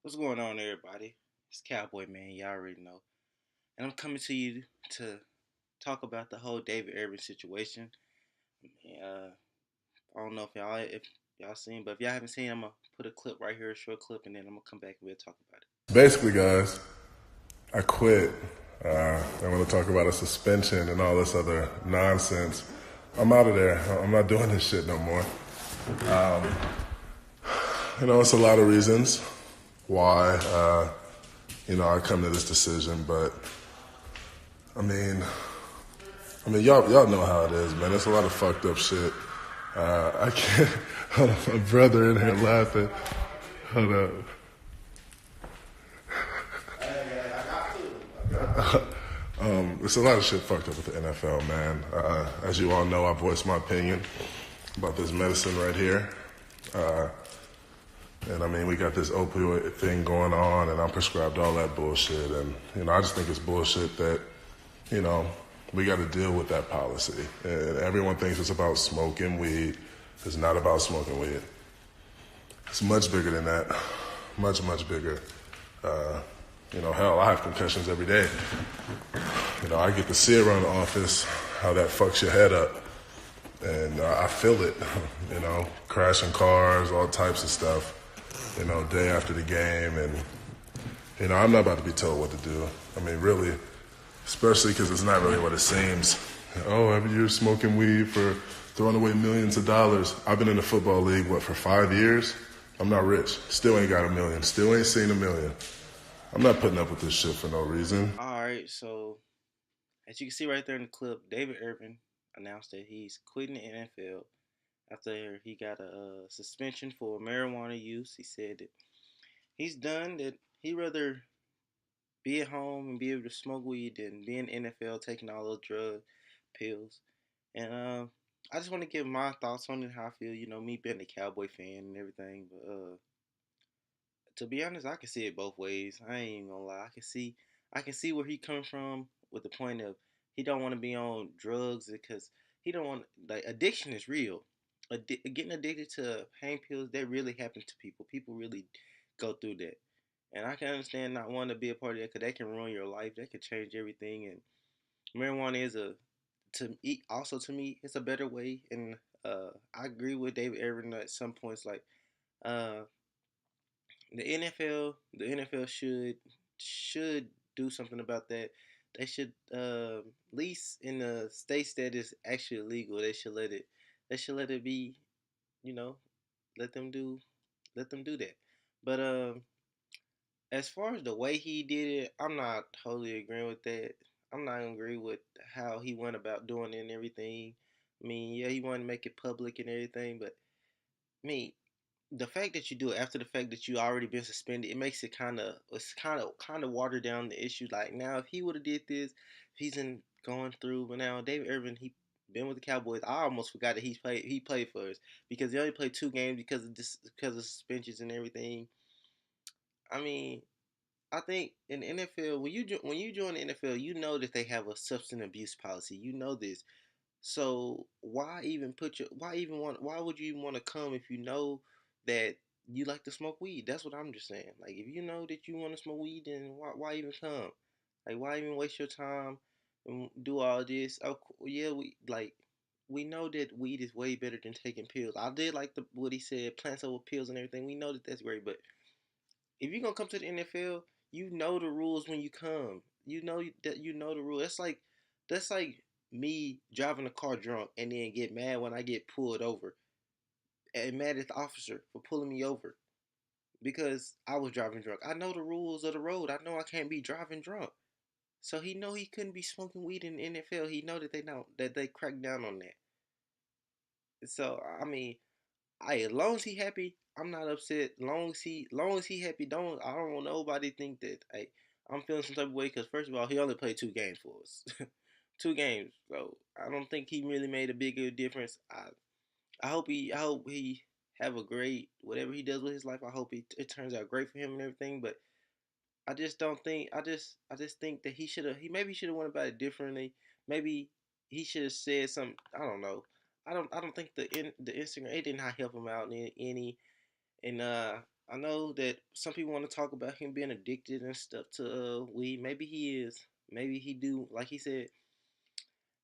What's going on, everybody? It's Cowboy Man, y'all already know. And I'm coming to you to talk about the whole David Irvin situation. I don't know if y'all seen, but if y'all haven't seen, I'm gonna put a clip right here, a short clip, and then I'm gonna come back and we'll talk about it. Basically, guys, I quit. I want to talk about a suspension and all this other nonsense. I'm out of there. I'm not doing this shit no more. It's a lot of reasons why, I come to this decision, but I mean, y'all know how it is, man. It's a lot of fucked up shit. I can't. Hold on, my brother in here laughing. Hold up. There's a lot of shit fucked up with the NFL, man. As you all know, I voiced my opinion about this medicine right here. And I mean, we got this opioid thing going on, and I'm prescribed all that bullshit. And, I just think it's bullshit that, you know, we got to deal with that policy. And everyone thinks it's about smoking weed. It's not about smoking weed. It's much bigger than that. Much, much bigger. Hell, I have concussions every day. I get to see around the office how that fucks your head up. And I feel it, crashing cars, all types of stuff, day after the game. And, I'm not about to be told what to do. I mean, really, especially because it's not really what it seems. Oh, you're smoking weed for throwing away millions of dollars. I've been in the football league, for 5 years? I'm not rich. Still ain't got a million. Still ain't seen a million. I'm not putting up with this shit for no reason. All right, so as you can see right there in the clip, David Irvin announced that he's quitting the NFL after he got a suspension for marijuana use. He said that he's done, that he'd rather be at home and be able to smoke weed than be in the NFL taking all those drug pills. And I just want to give my thoughts on it, how I feel. Me being a Cowboy fan and everything. But to be honest, I can see it both ways. I ain't even gonna lie. I can see where he coming from with the point of he don't want to be on drugs because he don't want, like, addiction is real. Getting addicted to pain pills, that really happens to people. People really go through that. And I can understand not wanting to be a part of that because that can ruin your life. That can change everything. And marijuana is also to me, it's a better way. And I agree with David Irvin at some points. Like uh, the NFL should do something about that. They should, at least in the states that is actually illegal, they should let it be. You know, let them do let them do that. But as far as the way he did it, I'm not totally agreeing with that. I'm not gonna agree with how he went about doing it and everything. I mean, yeah, he wanted to make it public and everything, but I mean, the fact that you do it after the fact that you already been suspended, it makes it kind of watered down the issue. Like, now, if he would have did this, if he's in going through, but now David Irvin, he been with the Cowboys. I almost forgot that he played for us because he only played 2 games because of suspensions and everything. I mean, I think in the NFL, when you join the NFL, you know that they have a substance abuse policy. You know this. So why would you even want to come if you know that you like to smoke weed? That's what I'm just saying. Like, if you know that you want to smoke weed, then why even come? Like, why even waste your time and do all this? Oh, yeah, we know that weed is way better than taking pills. I did like what he said, plants over pills and everything. We know that that's great, but if you're gonna come to the NFL, you know the rules when you come. You know the rule. That's like me driving a car drunk and then get mad when I get pulled over and mad at the officer for pulling me over because I was driving drunk. I know the rules of the road. I know I can't be driving drunk. So he know he couldn't be smoking weed in the NFL. He know that they crack down on that. So I mean, as long as he happy, I'm not upset. Long as he happy, I don't want nobody to think that I'm feeling some type of way because first of all, he only played 2 games for us, 2 games. So I don't think he really made a bigger difference. I hope he have a great whatever he does with his life. I hope it turns out great for him and everything. But I just don't think I just think that he maybe should have went about it differently. Maybe he should have said something. I don't know. I don't think the Instagram, it did not help him out in any. And I know that some people want to talk about him being addicted and stuff to weed. Maybe he is. Maybe he do. Like he said,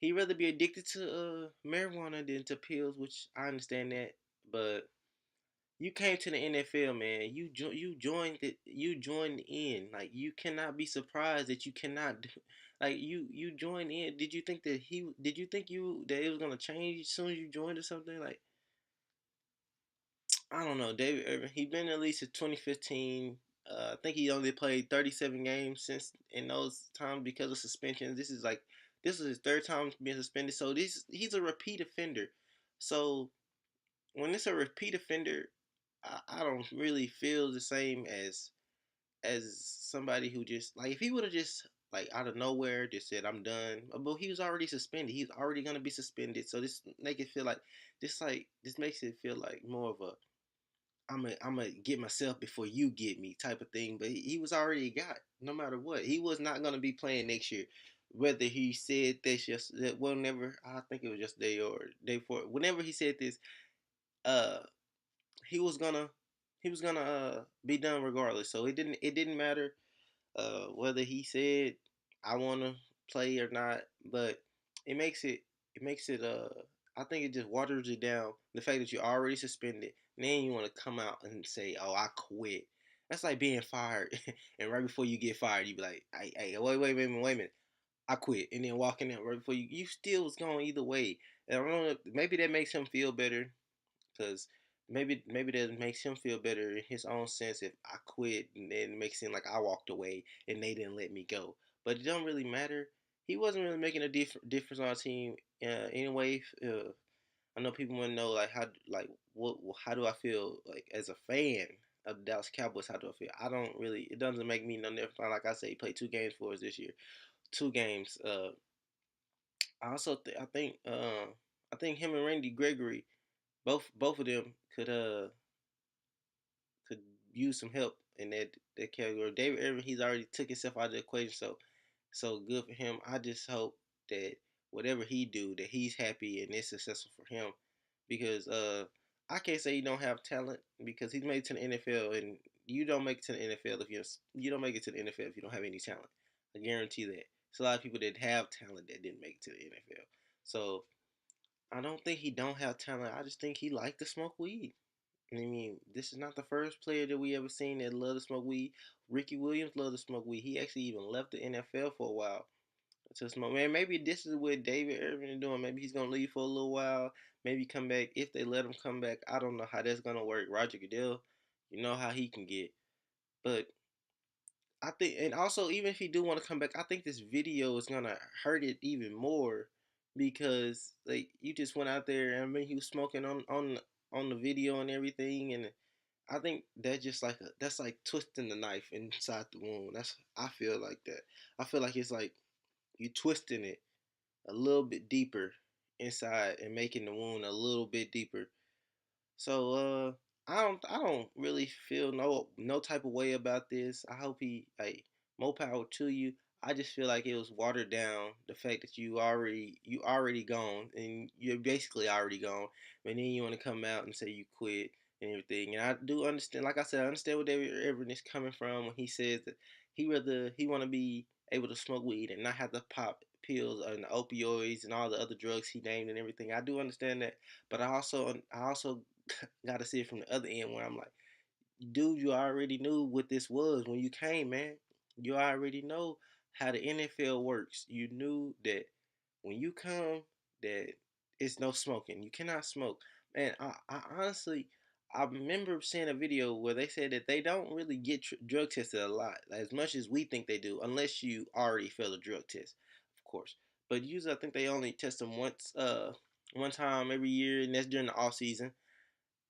he'd rather be addicted to marijuana than to pills, which I understand that. But you came to the NFL, man. You joined it. You joined in. Like you cannot be surprised that you cannot. Like you joined in. Did you think that he? Did you think you that it was gonna change as soon as you joined or something? Like I don't know, David Irvin. He been at least since 2015. I think he only played 37 games since in those times because of suspensions. This is his third time being suspended. So this he's a repeat offender. So when it's a repeat offender, I don't really feel the same as somebody who just like if he would have just like out of nowhere just said I'm done, but he was already suspended. He's already gonna be suspended. So this make it feel like this makes it feel like more of a I'm gonna get myself before you get me type of thing. But he was already got no matter what. He was not gonna be playing next year. Whether he said this just that whenever I think it was yesterday or day before, whenever he said this, uh, he was gonna be done regardless. So it didn't matter whether he said I want to play or not, but it makes it it makes it I think it just waters it down. The fact that you're already suspended, and then you want to come out and say, "Oh, I quit." That's like being fired, and right before you get fired, you be like, "Hey, wait a minute, I quit," and then walking out right before you still was going either way. And I don't know, maybe that makes him feel better because maybe that makes him feel better in his own sense if I quit and then it makes it seem like I walked away and they didn't let me go. But it don't really matter. He wasn't really making a difference on our team anyway. I know people want to know like what how do I feel like as a fan of the Dallas Cowboys? How do I feel? I don't really. It doesn't make me no different. Like I say, he played 2 games for us this year. 2 games. I also I think him and Randy Gregory both of them could use some help in that category. David Irvin, he's already took himself out of the equation, so good for him. I just hope that whatever he do, that he's happy and it's successful for him, because I can't say he don't have talent because he's made it to the NFL, and you don't make it to the NFL if you don't make it to the NFL if you don't have any talent. I guarantee that. There's a lot of people that have talent that didn't make it to the NFL. So I don't think he don't have talent. I just think he like to smoke weed. I mean, this is not the first player that we ever seen that loved to smoke weed. Ricky Williams loved to smoke weed. He actually even left the NFL for a while to smoke. Man, maybe this is what David Irvin is doing. Maybe he's gonna leave for a little while. Maybe come back if they let him come back. I don't know how that's gonna work. Roger Goodell, you know how he can get. But I think, and also even if he do want to come back, I think this video is gonna hurt it even more because like you just went out there and I mean he was smoking on the video and everything, and I think that's like twisting the knife inside the wound. That's I feel like that. I feel like it's like you twisting it a little bit deeper inside and making the wound a little bit deeper. So I don't really feel no type of way about this. I hope he like more power to you. I just feel like it was watered down. The fact that you already gone and you're basically already gone, and then you want to come out and say you quit and everything. And I do understand. Like I said, I understand where David Irvin is coming from when he says that he want to be able to smoke weed and not have to pop pills and the opioids and all the other drugs he named and everything. I do understand that, but I also gotta see it from the other end where I'm like, dude, you already knew what this was when you came, man. You already know how the NFL works. You knew that when you come, that it's no smoking. You cannot smoke, man. I honestly, I remember seeing a video where they said that they don't really get drug tested a lot, as much as we think they do, unless you already failed a drug test, of course. But usually, I think they only test them one time every year, and that's during the off season.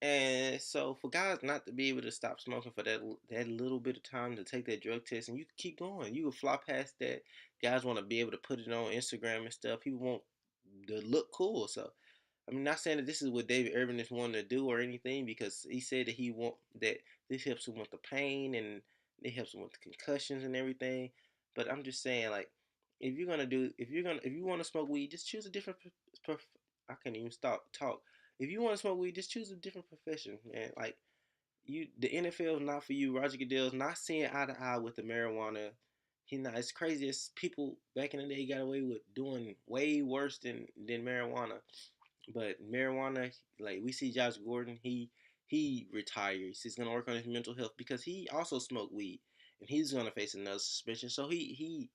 And so for guys not to be able to stop smoking for that little bit of time to take that drug test, and you can keep going, you can fly past that. Guys want to be able to put it on Instagram and stuff. People want to look cool. So I mean, not saying that this is what David Irvin is wanting to do or anything, because he said that he want that this helps him with the pain and it helps him with the concussions and everything. But I'm just saying, like, if you want to smoke weed, just choose a different. I can't even stop talk. If you want to smoke weed, just choose a different profession, man. Like the NFL is not for you. Roger Goodell's not seeing eye to eye with the marijuana. He not as crazy as people back in the day got away with doing way worse than marijuana. But marijuana, like we see Josh Gordon, he retires. He's gonna work on his mental health because he also smoked weed and he's gonna face another suspension. So he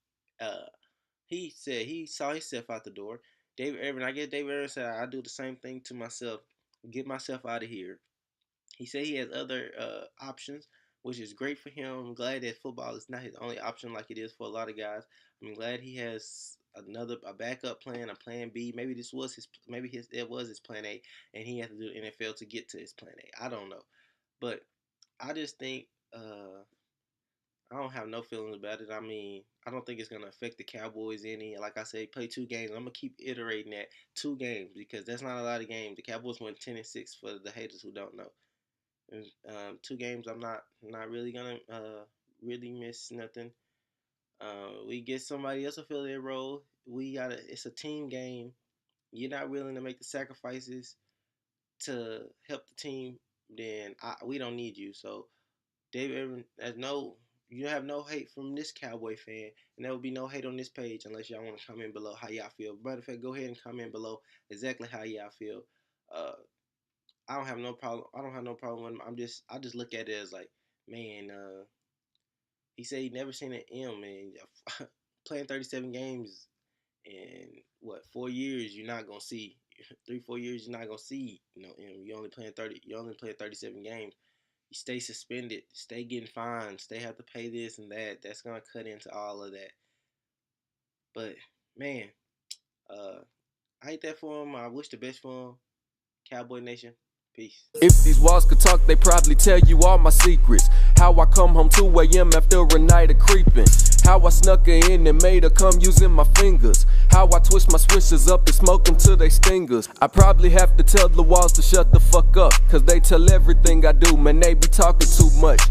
said he saw himself out the door. David Irvin, I guess David Irvin said I do the same thing to myself, get myself out of here. He said he has other options, which is great for him. I'm glad that football is not his only option like it is for a lot of guys. I'm glad he has a backup plan, a plan B. Maybe this was it was his plan A, and he had to do the NFL to get to his plan A. I don't know, but I just think I don't have no feelings about it. I mean, I don't think it's gonna affect the Cowboys any. Like I said, play 2 games. I'm gonna keep iterating that 2 games because that's not a lot of games. The Cowboys went 10-6 for the haters who don't know. 2 games, I'm not really gonna really miss nothing. We get somebody else to fill their role. It's a team game. You're not willing to make the sacrifices to help the team, then we don't need you. So David Irvin, you have no hate from this Cowboy fan, and there will be no hate on this page unless y'all want to comment below how y'all feel. Matter of fact, go ahead and comment below exactly how y'all feel. Uh, I don't have no problem. I don't have no problem with him. I just look at it as like, man, he said he never seen an M, and playing 37 games in what 4 years you're not gonna see 3-4 years you're not gonna see M. You only playing 37 games. You stay suspended, stay getting fined, stay have to pay this and that. That's gonna cut into all of that. But man, I hate that for him. I wish the best for him. Cowboy Nation, peace. If these walls could talk, they probably tell you all my secrets. How I come home 2 a.m. after a night of creeping. How I snuck her in and made her come using my fingers. How I twist my swishers up and smoke them till they stingers. I probably have to tell the walls to shut the fuck up, cause they tell everything I do, man, they be talking too much.